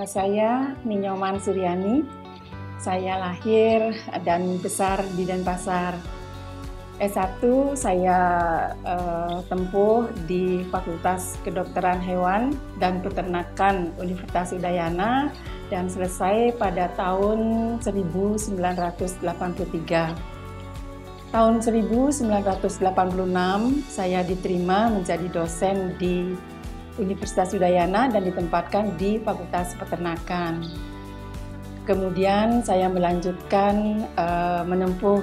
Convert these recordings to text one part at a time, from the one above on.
Saya Ninyoman Suryani. Saya lahir dan besar di Denpasar. S1 saya tempuh di Fakultas Kedokteran Hewan dan Peternakan Universitas Udayana dan selesai pada tahun 1983. Tahun 1986 saya diterima menjadi dosen di Universitas Udayana dan ditempatkan di Fakultas Peternakan. Kemudian saya melanjutkan menempuh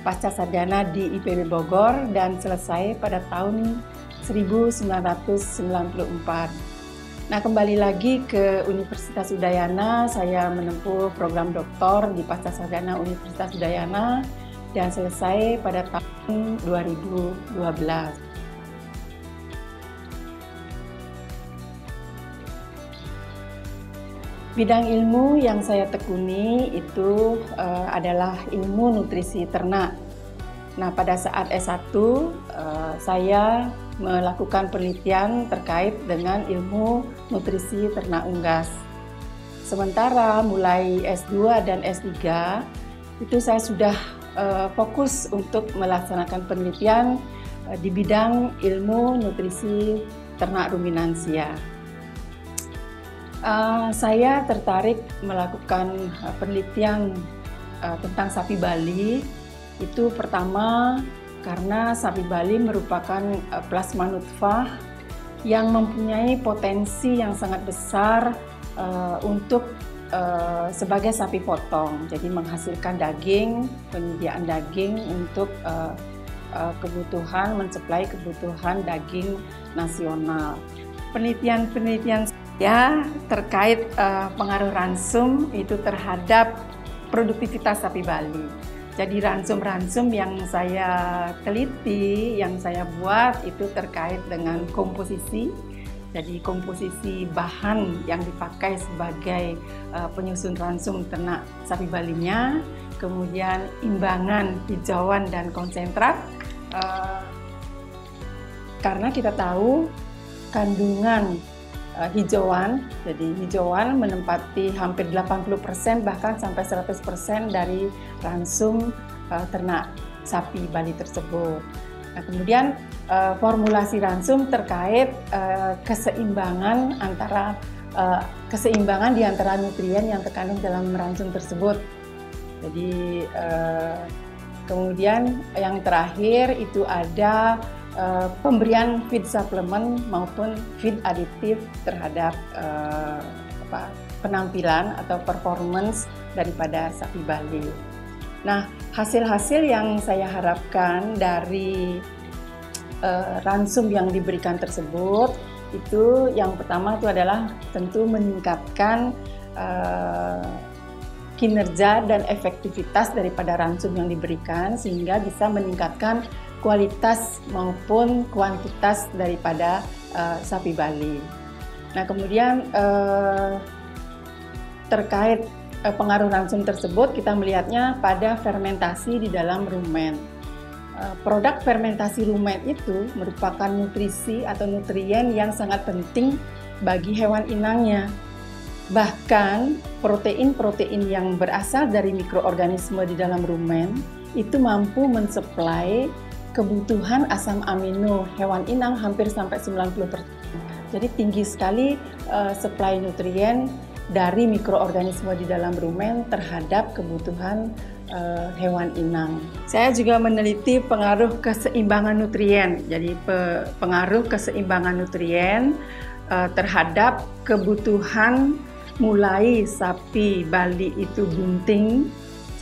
pascasarjana di IPB Bogor dan selesai pada tahun 1994. Nah, kembali lagi ke Universitas Udayana, saya menempuh program doktor di pascasarjana Universitas Udayana dan selesai pada tahun 2012. Bidang ilmu yang saya tekuni itu adalah ilmu nutrisi ternak. Nah, pada saat S1 saya melakukan penelitian terkait dengan ilmu nutrisi ternak unggas. Sementara mulai S2 dan S3 itu saya sudah fokus untuk melaksanakan penelitian di bidang ilmu nutrisi ternak ruminansia. Saya tertarik melakukan penelitian tentang sapi Bali. Itu pertama karena sapi Bali merupakan plasma nutfah yang mempunyai potensi yang sangat besar untuk sebagai sapi potong. Jadi menghasilkan daging, penyediaan daging untuk kebutuhan, mensuplai kebutuhan daging nasional. Penelitian ya terkait pengaruh ransum itu terhadap produktivitas sapi Bali. Jadi ransum-ransum yang saya teliti, yang saya buat itu terkait dengan komposisi. Jadi komposisi bahan yang dipakai sebagai penyusun ransum ternak sapi Balinya, kemudian imbangan hijauan dan konsentrat. Karena kita tahu kandungan hijauan, jadi hijauan menempati hampir 80% bahkan sampai 100% dari ransum ternak sapi Bali tersebut. Nah, kemudian formulasi ransum terkait keseimbangan di antara nutrien yang terkandung dalam ransum tersebut. Jadi kemudian yang terakhir itu ada pemberian feed suplemen maupun feed aditif terhadap penampilan atau performance daripada sapi Bali. Nah, hasil-hasil yang saya harapkan dari ransum yang diberikan tersebut itu yang pertama itu adalah tentu meningkatkan kinerja dan efektivitas daripada ransum yang diberikan sehingga bisa meningkatkan kualitas maupun kuantitas daripada sapi Bali. Nah, kemudian terkait pengaruh ransum tersebut kita melihatnya pada fermentasi di dalam rumen. Produk fermentasi rumen itu merupakan nutrisi atau nutrien yang sangat penting bagi hewan inangnya. Bahkan protein-protein yang berasal dari mikroorganisme di dalam rumen itu mampu mensuplai kebutuhan asam amino hewan inang hampir sampai 90%. Jadi tinggi sekali suplai nutrien dari mikroorganisme di dalam rumen terhadap kebutuhan hewan inang. Saya juga meneliti pengaruh keseimbangan nutrien. Jadi pengaruh keseimbangan nutrien terhadap kebutuhan mulai sapi Bali itu bunting.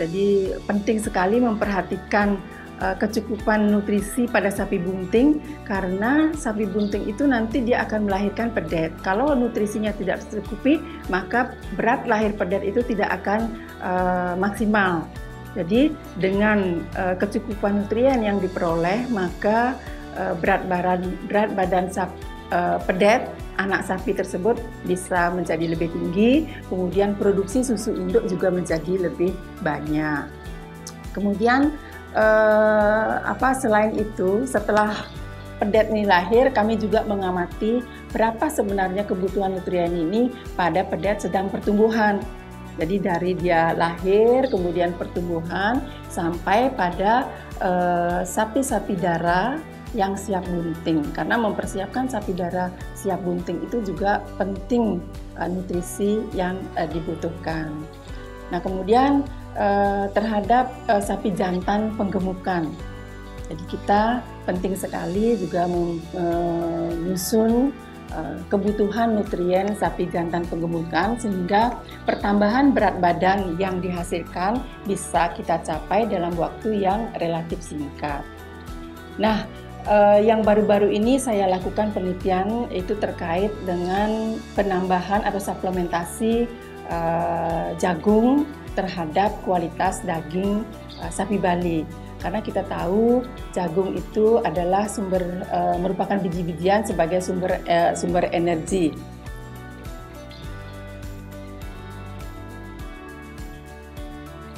Jadi penting sekali memperhatikan kecukupan nutrisi pada sapi bunting karena sapi bunting itu nanti dia akan melahirkan pedet. Kalau nutrisinya tidak tercukupi, maka berat lahir pedet itu tidak akan maksimal. Jadi dengan kecukupan nutrien yang diperoleh, maka berat badan pedet anak sapi tersebut bisa menjadi lebih tinggi, kemudian produksi susu induk juga menjadi lebih banyak. Kemudian selain itu, setelah pedet ini lahir, kami juga mengamati berapa sebenarnya kebutuhan nutrien ini pada pedet sedang pertumbuhan. Jadi dari dia lahir, kemudian pertumbuhan, sampai pada sapi-sapi darah yang siap bunting. Karena mempersiapkan sapi darah siap bunting itu juga penting nutrisi yang dibutuhkan. Nah, kemudian terhadap sapi jantan penggemukan. Jadi kita penting sekali juga menyusun kebutuhan nutrien sapi jantan penggemukan sehingga pertambahan berat badan yang dihasilkan bisa kita capai dalam waktu yang relatif singkat. Nah, yang baru-baru ini saya lakukan penelitian itu terkait dengan penambahan atau suplementasi jagung terhadap kualitas daging sapi Bali. Karena kita tahu jagung itu adalah merupakan biji-bijian sebagai sumber energi.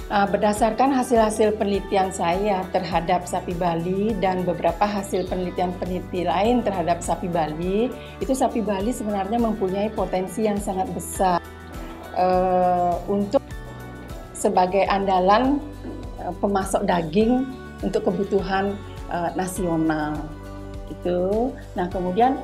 Berdasarkan hasil-hasil penelitian saya terhadap sapi Bali dan beberapa hasil peneliti lain terhadap sapi Bali, itu sapi Bali sebenarnya mempunyai potensi yang sangat besar untuk sebagai andalan pemasok daging untuk kebutuhan nasional itu. Nah, kemudian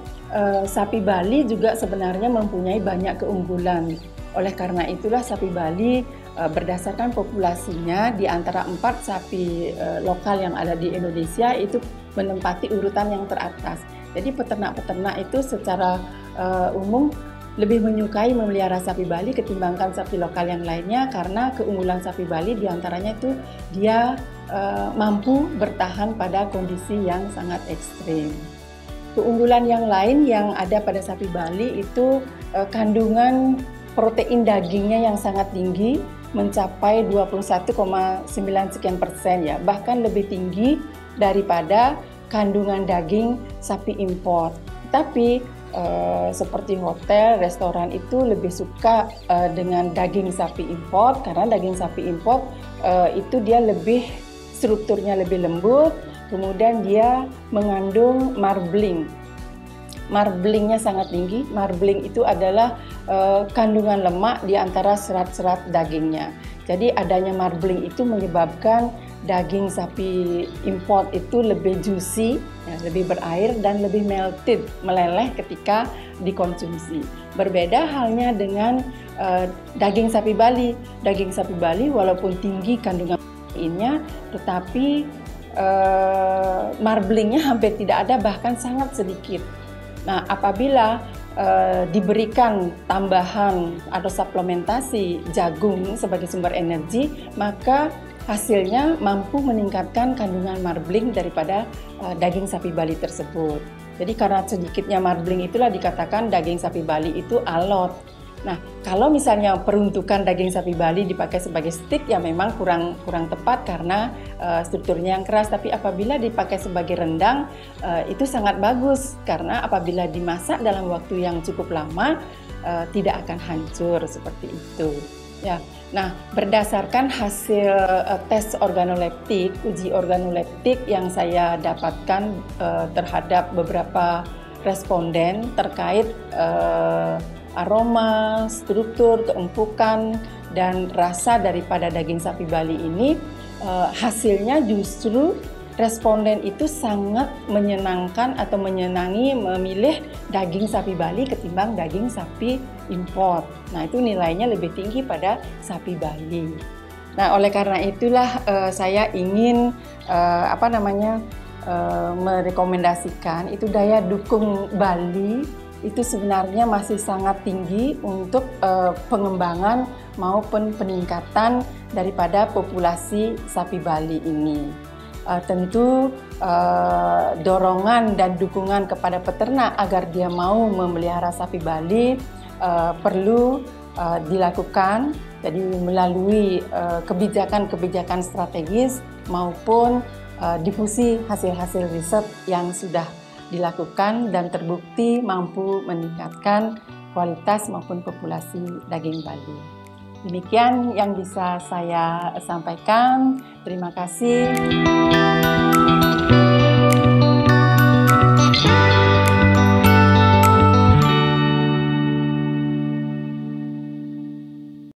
sapi Bali juga sebenarnya mempunyai banyak keunggulan. Oleh karena itulah sapi Bali berdasarkan populasinya di antara 4 sapi lokal yang ada di Indonesia itu menempati urutan yang teratas. Jadi peternak-peternak itu secara umum lebih menyukai memelihara sapi Bali ketimbangkan sapi lokal yang lainnya karena keunggulan sapi Bali diantaranya itu dia mampu bertahan pada kondisi yang sangat ekstrim. Keunggulan yang lain yang ada pada sapi Bali itu kandungan protein dagingnya yang sangat tinggi, mencapai 21,9 sekian persen ya, bahkan lebih tinggi daripada kandungan daging sapi impor. Tapi seperti hotel, restoran itu lebih suka dengan daging sapi import karena daging sapi import itu dia lebih strukturnya lebih lembut, kemudian dia mengandung marbling. Marblingnya sangat tinggi. Marbling itu adalah kandungan lemak di antara serat-serat dagingnya. Jadi adanya marbling itu menyebabkan daging sapi import itu lebih juicy, ya, lebih berair dan lebih meleleh ketika dikonsumsi. Berbeda halnya dengan daging sapi Bali. Daging sapi Bali walaupun tinggi kandungan proteinnya, tetapi marblingnya hampir tidak ada, bahkan sangat sedikit. Nah, apabila diberikan tambahan atau suplementasi jagung sebagai sumber energi, maka hasilnya mampu meningkatkan kandungan marbling daripada daging sapi Bali tersebut. Jadi karena sedikitnya marbling itulah dikatakan daging sapi Bali itu alot. Nah, kalau misalnya peruntukan daging sapi Bali dipakai sebagai stik ya memang kurang tepat karena strukturnya yang keras. Tapi apabila dipakai sebagai rendang itu sangat bagus karena apabila dimasak dalam waktu yang cukup lama tidak akan hancur seperti itu. Ya. Nah, berdasarkan hasil tes organoleptik, uji organoleptik yang saya dapatkan terhadap beberapa responden terkait aroma, struktur, keempukan, dan rasa daripada daging sapi Bali ini, hasilnya justru responden itu sangat menyenangkan atau menyenangi memilih daging sapi Bali ketimbang daging sapi import. Nah, itu nilainya lebih tinggi pada sapi Bali. Nah, oleh karena itulah saya ingin merekomendasikan itu daya dukung Bali itu sebenarnya masih sangat tinggi untuk pengembangan maupun peningkatan daripada populasi sapi Bali ini. Tentu dorongan dan dukungan kepada peternak agar dia mau memelihara sapi Bali perlu dilakukan, jadi melalui kebijakan-kebijakan strategis maupun difusi hasil-hasil riset yang sudah dilakukan dan terbukti mampu meningkatkan kualitas maupun populasi daging Bali. Demikian yang bisa saya sampaikan. Terima kasih.